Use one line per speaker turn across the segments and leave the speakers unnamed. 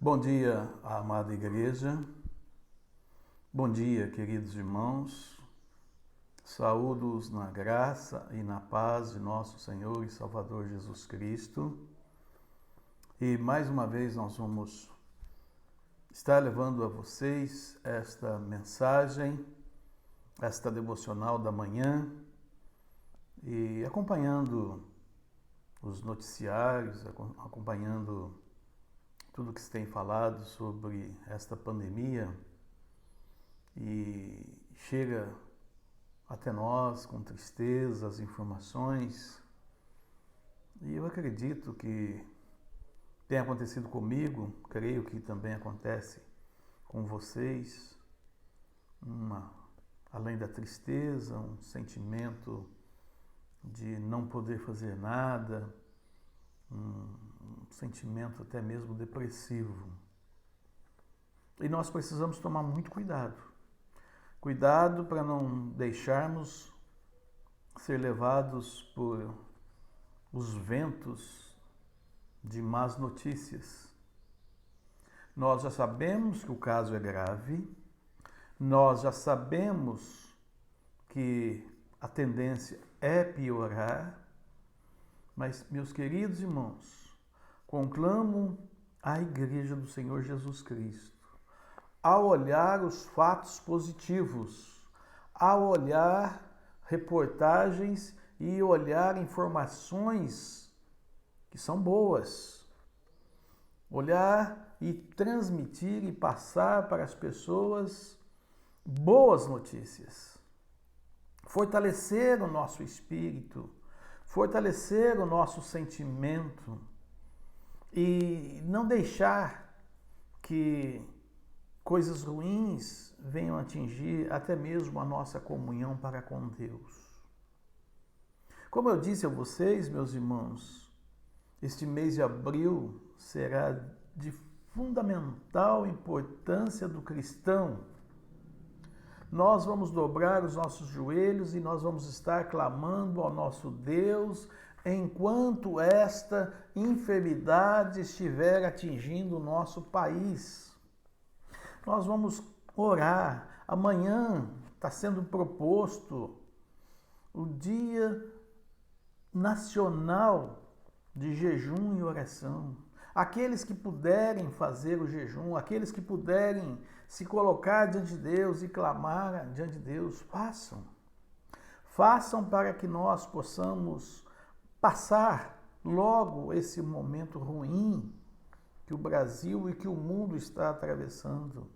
Bom dia, amada igreja. Bom dia, queridos irmãos. Saúdo-os na graça e na paz de nosso Senhor e Salvador Jesus Cristo. E mais uma vez nós vamos estar levando a vocês esta mensagem, esta devocional da manhã e acompanhando os noticiários, acompanhando tudo que se tem falado sobre esta pandemia e chega até nós com tristeza as informações. E eu acredito que tem acontecido comigo, creio que também acontece com vocês, além da tristeza, um sentimento de não poder fazer nada, um sentimento até mesmo depressivo. E nós precisamos tomar muito cuidado. Cuidado para não deixarmos ser levados por os ventos de más notícias. Nós já sabemos que o caso é grave, nós já sabemos que a tendência é piorar, mas, meus queridos irmãos, conclamo a Igreja do Senhor Jesus Cristo a olhar os fatos positivos, a olhar reportagens e olhar informações que são boas, olhar e transmitir e passar para as pessoas boas notícias, fortalecer o nosso espírito, fortalecer o nosso sentimento e não deixar que coisas ruins venham atingir até mesmo a nossa comunhão para com Deus. Como eu disse a vocês, meus irmãos, este mês de abril será de fundamental importância do cristão. Nós vamos dobrar os nossos joelhos e nós vamos estar clamando ao nosso Deus enquanto esta enfermidade estiver atingindo o nosso país. Nós vamos orar. Amanhã está sendo proposto o Dia Nacional de Jejum e Oração. Aqueles que puderem fazer o jejum, aqueles que puderem se colocar diante de Deus e clamar diante de Deus, façam. Façam para que nós possamos passar logo esse momento ruim que o Brasil e que o mundo está atravessando.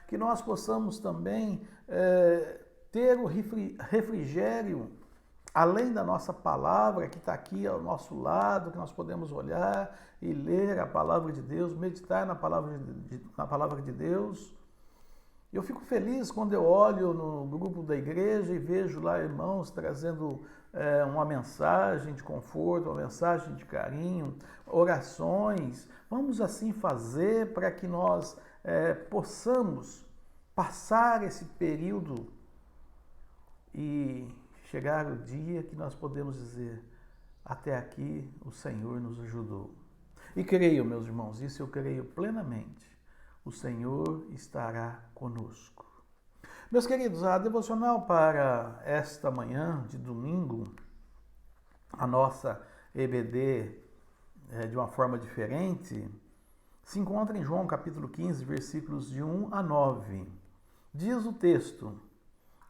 Que nós possamos também ter o refrigério, além da nossa palavra, que está aqui ao nosso lado, que nós podemos olhar e ler a palavra de Deus, meditar na palavra de Deus. Eu fico feliz quando eu olho no grupo da igreja e vejo lá irmãos trazendo uma mensagem de conforto, uma mensagem de carinho, orações. Vamos assim fazer para que nós possamos passar esse período e chegar o dia que nós podemos dizer: até aqui o Senhor nos ajudou. E creio, meus irmãos, isso eu creio plenamente. O Senhor estará conosco. Meus queridos, a devocional para esta manhã de domingo, a nossa EBD de uma forma diferente, se encontra em João capítulo 15, versículos de 1 a 9. Diz o texto: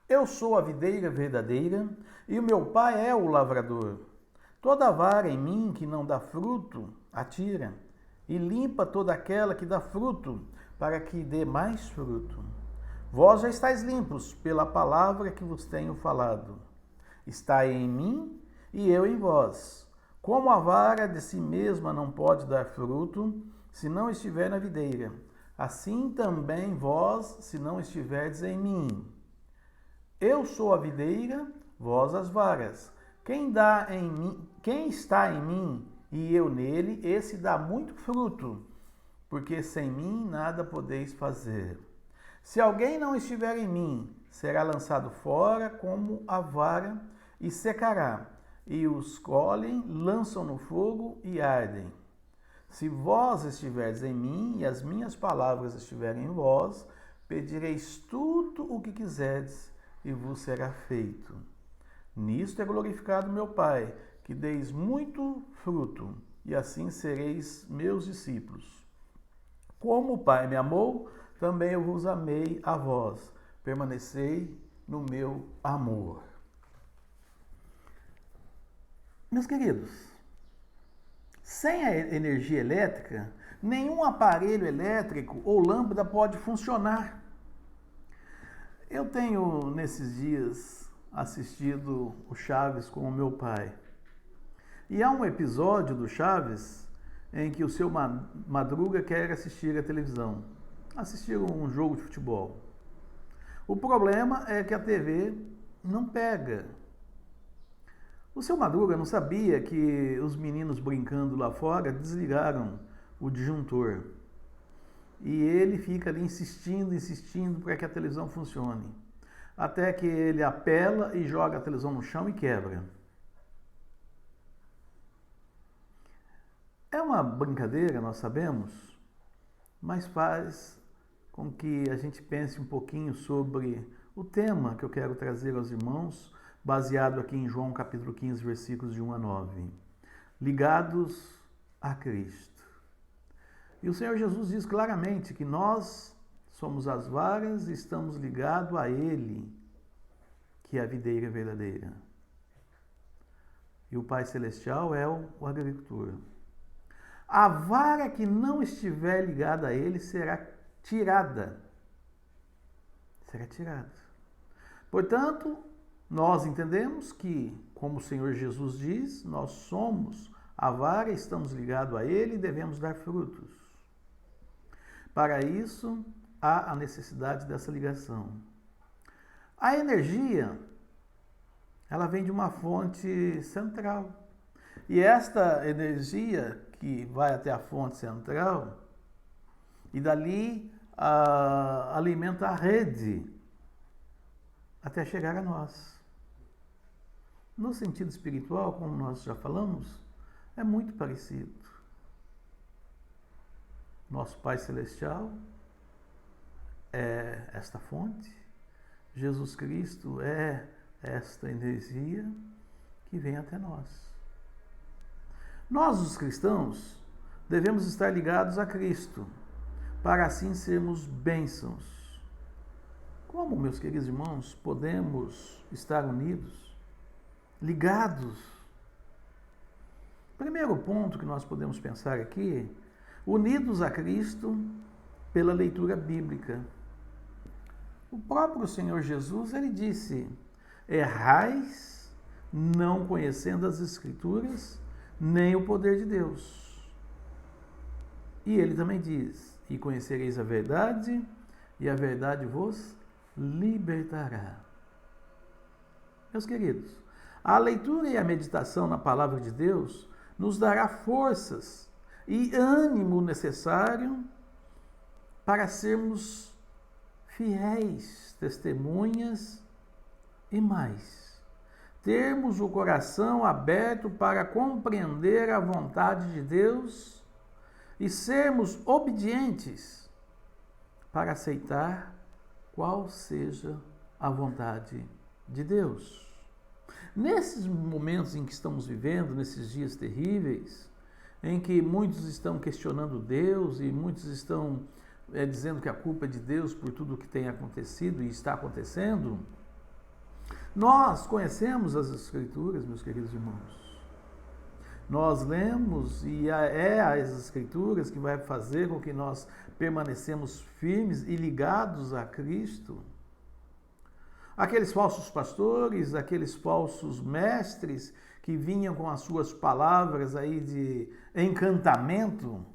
Eu sou a videira verdadeira e o meu pai é o lavrador. Toda vara em mim que não dá fruto, atira, e limpa toda aquela que dá fruto, para que dê mais fruto. Vós já estáis limpos pela palavra que vos tenho falado. Estai em mim e eu em vós. Como a vara de si mesma não pode dar fruto, se não estiver na videira, assim também vós, se não estiverdes em mim. Eu sou a videira, vós as varas. Quem está em mim e eu nele, esse dá muito fruto, porque sem mim nada podeis fazer. Se alguém não estiver em mim, será lançado fora como a vara e secará, e os colhem, lançam no fogo e ardem. Se vós estiverdes em mim e as minhas palavras estiverem em vós, pedireis tudo o que quiserdes e vos será feito. Nisto é glorificado meu Pai, que deis muito fruto, e assim sereis meus discípulos. Como o Pai me amou, também eu vos amei a vós. Permanecei no meu amor. Meus queridos, sem a energia elétrica, nenhum aparelho elétrico ou lâmpada pode funcionar. Eu tenho, nesses dias, assistido o Chaves com o meu pai. E há um episódio do Chaves em que o seu Madruga quer assistir a televisão, assistir um jogo de futebol. O problema é que a TV não pega. O seu Madruga não sabia que os meninos brincando lá fora desligaram o disjuntor. E ele fica ali insistindo para que a televisão funcione. Até que ele apela e joga a televisão no chão e quebra. É uma brincadeira, nós sabemos, mas faz com que a gente pense um pouquinho sobre o tema que eu quero trazer aos irmãos, baseado aqui em João capítulo 15, versículos de 1 a 9. Ligados a Cristo. E o Senhor Jesus diz claramente que nós somos as varas e estamos ligados a Ele, que é a videira verdadeira. E o Pai Celestial é o agricultor. A vara que não estiver ligada a Ele será tirada. Será tirada. Portanto, nós entendemos que, como o Senhor Jesus diz, nós somos a vara, estamos ligados a Ele e devemos dar frutos. Para isso, há a necessidade dessa ligação. A energia, ela vem de uma fonte central. E esta energia que vai até a fonte central, e dali alimenta a rede, até chegar a nós. No sentido espiritual, como nós já falamos, é muito parecido. Nosso Pai Celestial é esta fonte, Jesus Cristo é esta energia que vem até nós. Nós, os cristãos, devemos estar ligados a Cristo, para assim sermos bênçãos. Como, meus queridos irmãos, podemos estar unidos, ligados? Primeiro ponto que nós podemos pensar aqui, unidos a Cristo pela leitura bíblica. O próprio Senhor Jesus, ele disse: errais não conhecendo as Escrituras, nem o poder de Deus. E ele também diz: e conhecereis a verdade, e a verdade vos libertará. Meus queridos, a leitura e a meditação na palavra de Deus nos dará forças e ânimo necessário para sermos fiéis, testemunhas e mais. Termos o coração aberto para compreender a vontade de Deus e sermos obedientes para aceitar qual seja a vontade de Deus. Nesses momentos em que estamos vivendo, nesses dias terríveis, em que muitos estão questionando Deus e muitos estão dizendo que a culpa é de Deus por tudo o que tem acontecido e está acontecendo, nós conhecemos as Escrituras, meus queridos irmãos. Nós lemos e é as Escrituras que vai fazer com que nós permanecemos firmes e ligados a Cristo. Aqueles falsos pastores, aqueles falsos mestres que vinham com as suas palavras aí de encantamento.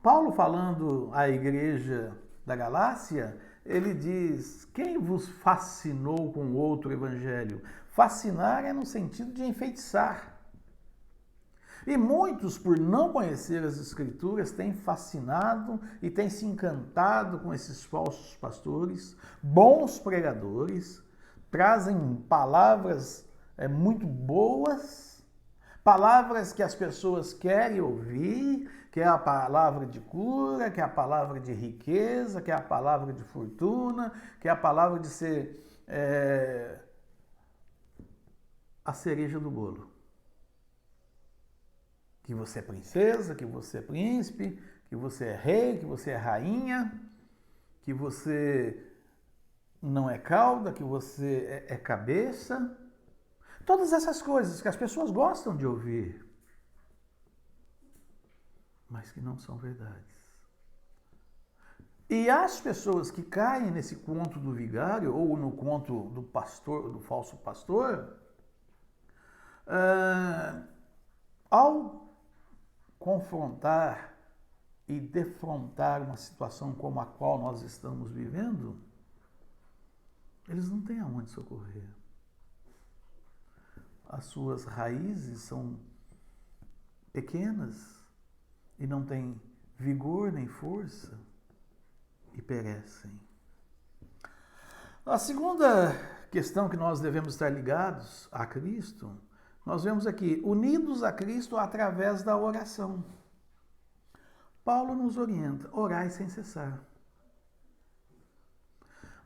Paulo, falando à igreja da Galácia, ele diz: quem vos fascinou com outro evangelho? Fascinar é no sentido de enfeitiçar. E muitos, por não conhecer as Escrituras, têm fascinado e têm se encantado com esses falsos pastores, bons pregadores, trazem palavras muito boas, palavras que as pessoas querem ouvir, que é a palavra de cura, que é a palavra de riqueza, que é a palavra de fortuna, que é a palavra de ser a cereja do bolo. Que você é princesa, que você é príncipe, que você é rei, que você é rainha, que você não é cauda, que você é cabeça. Todas essas coisas que as pessoas gostam de ouvir, mas que não são verdades. E as pessoas que caem nesse conto do vigário, ou no conto do pastor, do falso pastor, ao confrontar e defrontar uma situação como a qual nós estamos vivendo, eles não têm aonde socorrer. As suas raízes são pequenas e não têm vigor nem força e perecem. A segunda questão que nós devemos estar ligados a Cristo, nós vemos aqui, unidos a Cristo através da oração. Paulo nos orienta, orai sem cessar.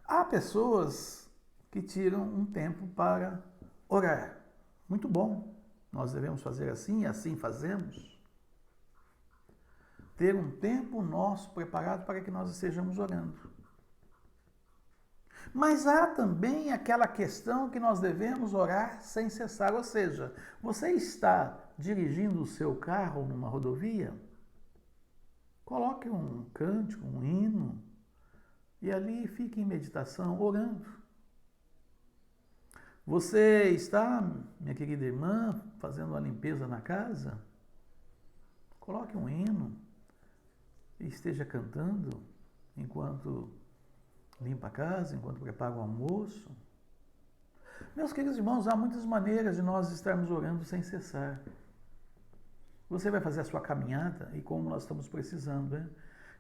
Há pessoas que tiram um tempo para orar. Muito bom, nós devemos fazer assim e assim fazemos. Ter um tempo nosso preparado para que nós estejamos orando. Mas há também aquela questão que nós devemos orar sem cessar, ou seja, você está dirigindo o seu carro numa rodovia? Coloque um cântico, um hino, e ali fique em meditação, orando. Você está, minha querida irmã, fazendo uma limpeza na casa? Coloque um hino e esteja cantando enquanto limpa a casa, enquanto prepara o almoço. Meus queridos irmãos, há muitas maneiras de nós estarmos orando sem cessar. Você vai fazer a sua caminhada e como nós estamos precisando, né?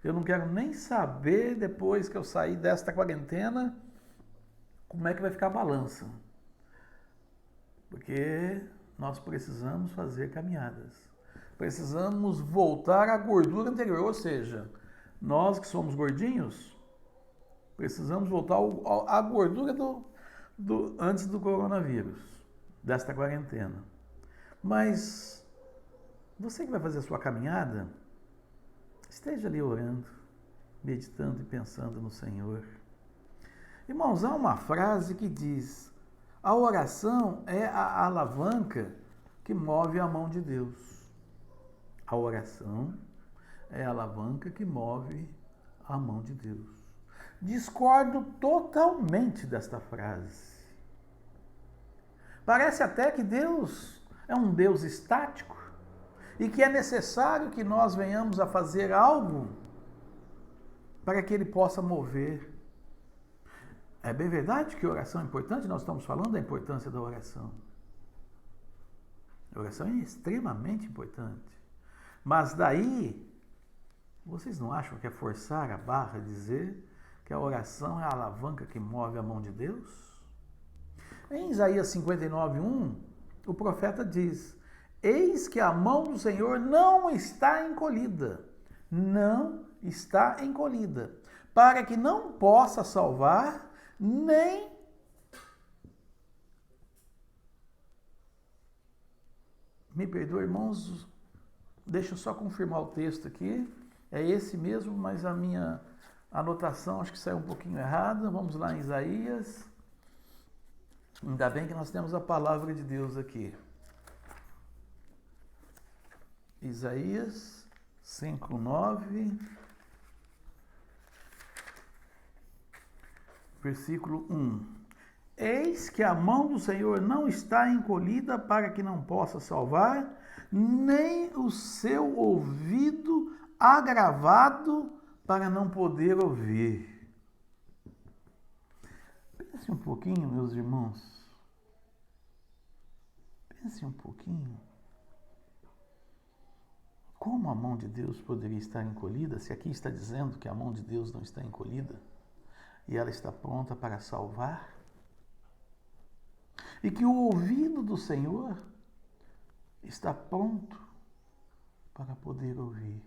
Eu não quero nem saber, depois que eu sair desta quarentena, como é que vai ficar a balança. Porque nós precisamos fazer caminhadas. Precisamos voltar à gordura anterior, ou seja, nós que somos gordinhos, precisamos voltar à gordura antes do coronavírus, desta quarentena. Mas você que vai fazer a sua caminhada, esteja ali orando, meditando e pensando no Senhor. Irmãos, há uma frase que diz: a oração é a alavanca que move a mão de Deus. A oração é a alavanca que move a mão de Deus. Discordo totalmente desta frase. Parece até que Deus é um Deus estático e que é necessário que nós venhamos a fazer algo para que Ele possa mover. É bem verdade que a oração é importante, nós estamos falando da importância da oração. A oração é extremamente importante. Mas daí, vocês não acham que é forçar a barra dizer que a oração é a alavanca que move a mão de Deus? Em Isaías 59:1, o profeta diz: eis que a mão do Senhor não está encolhida, para que não possa salvar, nem me perdoe, irmãos, deixa eu só confirmar o texto aqui. É esse mesmo, mas a minha anotação acho que saiu um pouquinho errada. Vamos lá em Isaías. Ainda bem que nós temos a palavra de Deus aqui. Isaías 5:9, versículo 1. Eis que a mão do Senhor não está encolhida para que não possa salvar, nem o seu ouvido agravado para não poder ouvir. Pense um pouquinho, meus irmãos. Pense um pouquinho. Como a mão de Deus poderia estar encolhida, se aqui está dizendo que a mão de Deus não está encolhida e ela está pronta para salvar? E que o ouvido do Senhor está pronto para poder ouvir.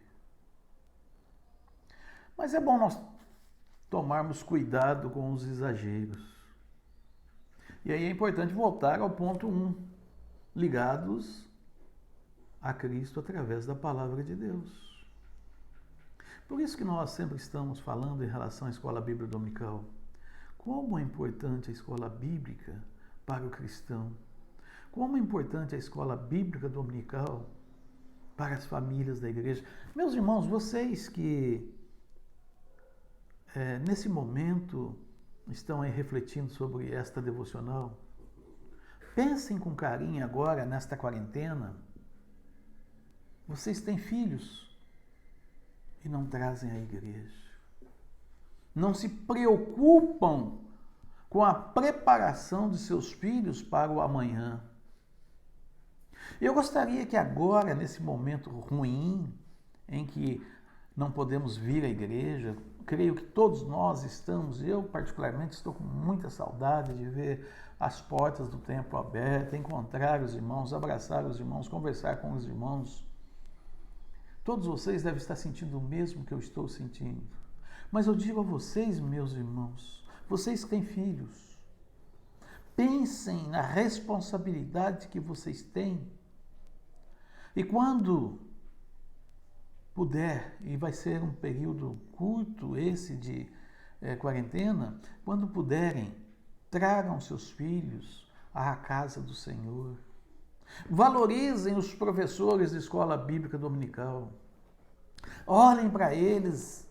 Mas é bom nós tomarmos cuidado com os exageros. E aí é importante voltar ao ponto 1, ligados a Cristo através da palavra de Deus. Por isso que nós sempre estamos falando em relação à escola bíblica dominical. Como é importante a escola bíblica para o cristão. Como é importante a escola bíblica dominical para as famílias da igreja. Meus irmãos, vocês que nesse momento estão aí refletindo sobre esta devocional, pensem com carinho agora nesta quarentena. Vocês têm filhos e não trazem à igreja. Não se preocupam com a preparação de seus filhos para o amanhã. Eu gostaria que agora, nesse momento ruim, em que não podemos vir à igreja, creio que todos nós estamos, eu particularmente estou com muita saudade de ver as portas do templo abertas, encontrar os irmãos, abraçar os irmãos, conversar com os irmãos. Todos vocês devem estar sentindo o mesmo que eu estou sentindo. Mas eu digo a vocês, meus irmãos, vocês que têm filhos, pensem na responsabilidade que vocês têm. E quando puder, e vai ser um período curto esse de quarentena, quando puderem, tragam seus filhos à casa do Senhor. Valorizem os professores de escola bíblica dominical. Olhem para eles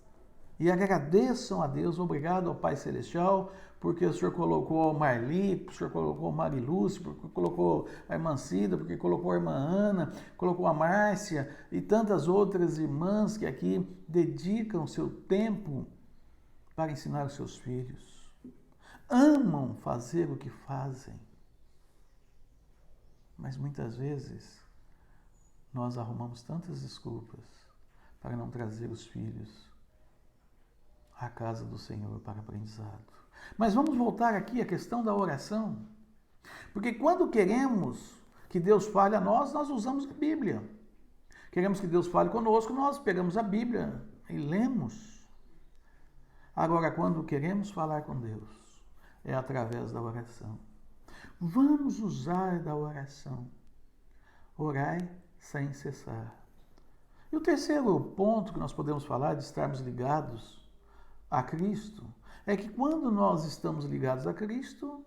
e agradeçam a Deus. Obrigado ao Pai Celestial, porque o Senhor colocou a Marli, o Senhor colocou a Marilúcia, porque colocou a irmã Cida, porque colocou a irmã Ana, colocou a Márcia e tantas outras irmãs que aqui dedicam seu tempo para ensinar os seus filhos. Amam fazer o que fazem. Mas muitas vezes nós arrumamos tantas desculpas para não trazer os filhos à casa do Senhor para aprendizado. Mas vamos voltar aqui à questão da oração. Porque quando queremos que Deus fale a nós, nós usamos a Bíblia. Queremos que Deus fale conosco, nós pegamos a Bíblia e lemos. Agora, quando queremos falar com Deus, é através da oração. Vamos usar da oração. Orai sem cessar. E o terceiro ponto que nós podemos falar de estarmos ligados a Cristo é que quando nós estamos ligados a Cristo,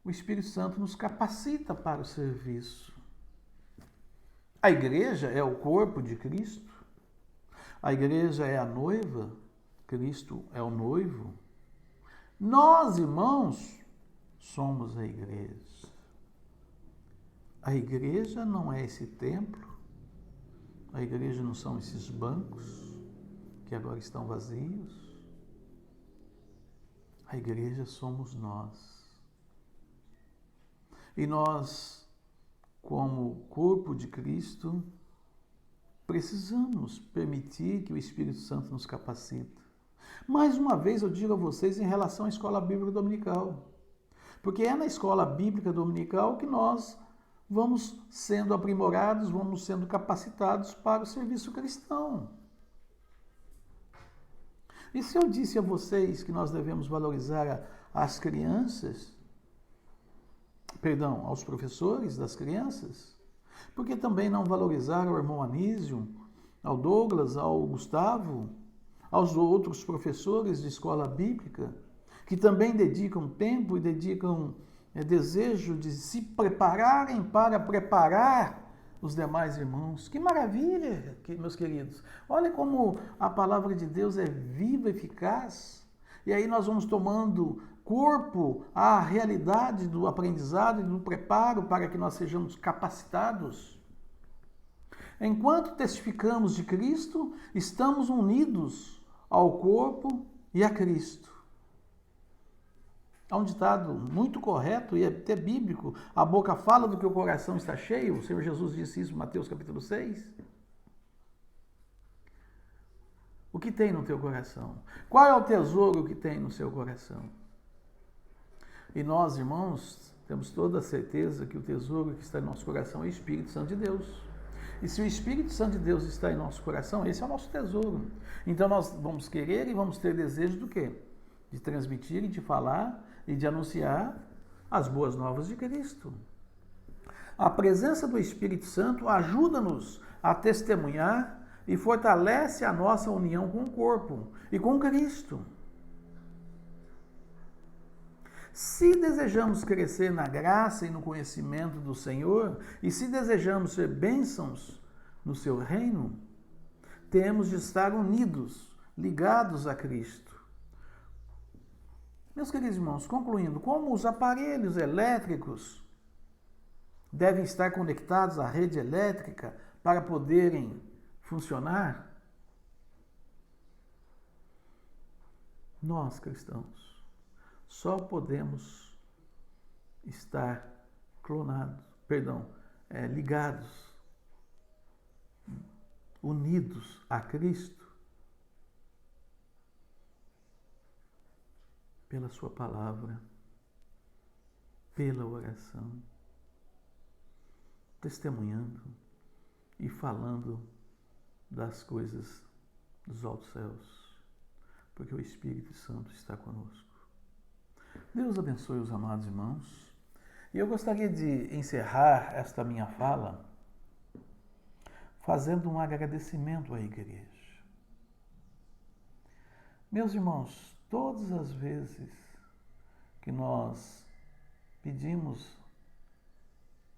o Espírito Santo nos capacita para o serviço. A igreja é o corpo de Cristo. A igreja é a noiva. Cristo é o noivo. Nós, irmãos, somos a igreja. A igreja não é esse templo. A igreja não são esses bancos que agora estão vazios. A igreja somos nós. E nós, como corpo de Cristo, precisamos permitir que o Espírito Santo nos capacite. Mais uma vez eu digo a vocês em relação à escola bíblica dominical. Porque é na escola bíblica dominical que nós vamos sendo aprimorados, vamos sendo capacitados para o serviço cristão. E se eu disse a vocês que nós devemos valorizar as crianças, aos professores das crianças, por que também não valorizar ao irmão Anísio, ao Douglas, ao Gustavo, aos outros professores de escola bíblica, que também dedicam tempo e dedicam desejo de se prepararem para preparar os demais irmãos? Que maravilha, meus queridos! Olha como a palavra de Deus é viva e eficaz. E aí nós vamos tomando corpo à realidade do aprendizado e do preparo para que nós sejamos capacitados. Enquanto testificamos de Cristo, estamos unidos ao corpo e a Cristo. Há um ditado muito correto e até bíblico: a boca fala do que o coração está cheio. O Senhor Jesus disse isso em Mateus capítulo 6. O que tem no teu coração? Qual é o tesouro que tem no seu coração? E nós, irmãos, temos toda a certeza que o tesouro que está em nosso coração é o Espírito Santo de Deus. E se o Espírito Santo de Deus está em nosso coração, esse é o nosso tesouro. Então nós vamos querer e vamos ter desejo do quê? De transmitir e de falar e de anunciar as boas novas de Cristo. A presença do Espírito Santo ajuda-nos a testemunhar e fortalece a nossa união com o corpo e com Cristo. Se desejamos crescer na graça e no conhecimento do Senhor, e se desejamos ser bênçãos no seu reino, temos de estar unidos, ligados a Cristo. Meus queridos irmãos, concluindo, como os aparelhos elétricos devem estar conectados à rede elétrica para poderem funcionar, nós cristãos só podemos estar ligados, unidos a Cristo pela sua palavra, pela oração, testemunhando e falando das coisas dos altos céus, porque o Espírito Santo está conosco. Deus abençoe os amados irmãos. E eu gostaria de encerrar esta minha fala fazendo um agradecimento à igreja. Meus irmãos, todas as vezes que nós pedimos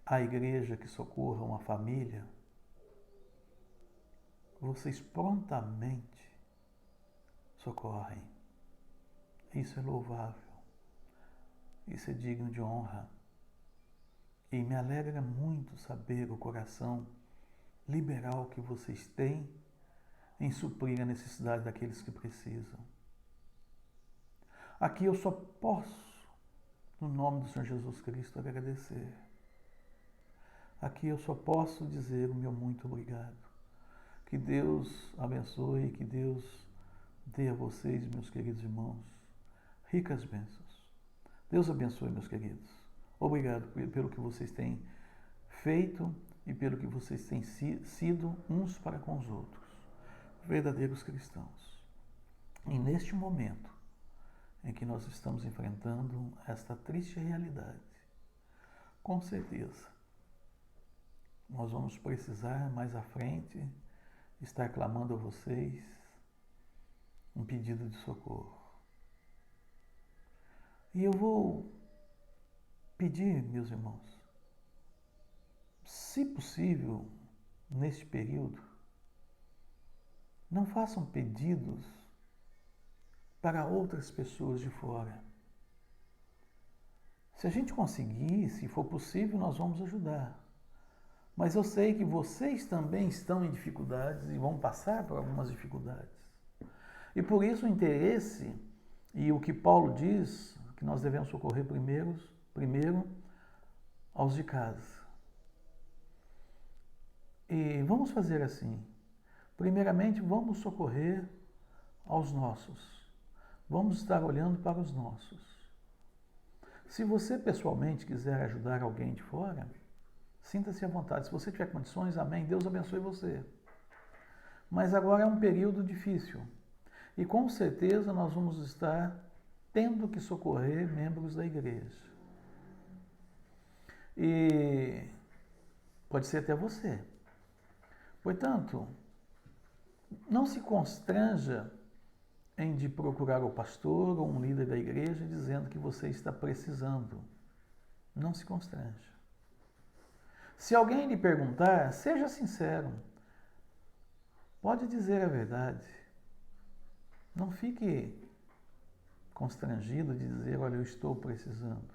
à igreja que socorra uma família, vocês prontamente socorrem. Isso é louvável. Isso é digno de honra. E me alegra muito saber o coração liberal que vocês têm em suprir a necessidade daqueles que precisam. Aqui eu só posso, no nome do Senhor Jesus Cristo, agradecer. Aqui eu só posso dizer o meu muito obrigado. Que Deus abençoe, que Deus dê a vocês, meus queridos irmãos, ricas bênçãos. Deus abençoe, meus queridos. Obrigado pelo que vocês têm feito e pelo que vocês têm sido uns para com os outros. Verdadeiros cristãos. E neste momento em que nós estamos enfrentando esta triste realidade, com certeza, nós vamos precisar mais à frente estar clamando a vocês um pedido de socorro. E eu vou pedir, meus irmãos, se possível, neste período, não façam pedidos para outras pessoas de fora. Se a gente conseguir, se for possível, nós vamos ajudar. Mas eu sei que vocês também estão em dificuldades e vão passar por algumas dificuldades. E por isso o interesse e o que Paulo diz, que nós devemos socorrer primeiro aos de casa. E vamos fazer assim. Primeiramente, vamos socorrer aos nossos. Vamos estar olhando para os nossos. Se você pessoalmente quiser ajudar alguém de fora, sinta-se à vontade. Se você tiver condições, amém, Deus abençoe você. Mas agora é um período difícil. E com certeza nós vamos estar tendo que socorrer membros da igreja. E pode ser até você. Portanto, não se constranja em de procurar o pastor ou um líder da igreja dizendo que você está precisando. Não se constranja. Se alguém lhe perguntar, seja sincero. Pode dizer a verdade. Não fique constrangido de dizer, olha, eu estou precisando.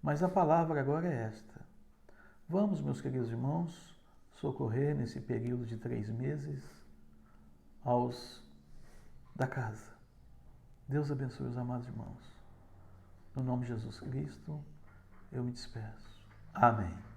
Mas a palavra agora é esta. Vamos, meus queridos irmãos, socorrer nesse período de 3 meses aos da casa. Deus abençoe os amados irmãos. No nome de Jesus Cristo, eu me despeço. Amém.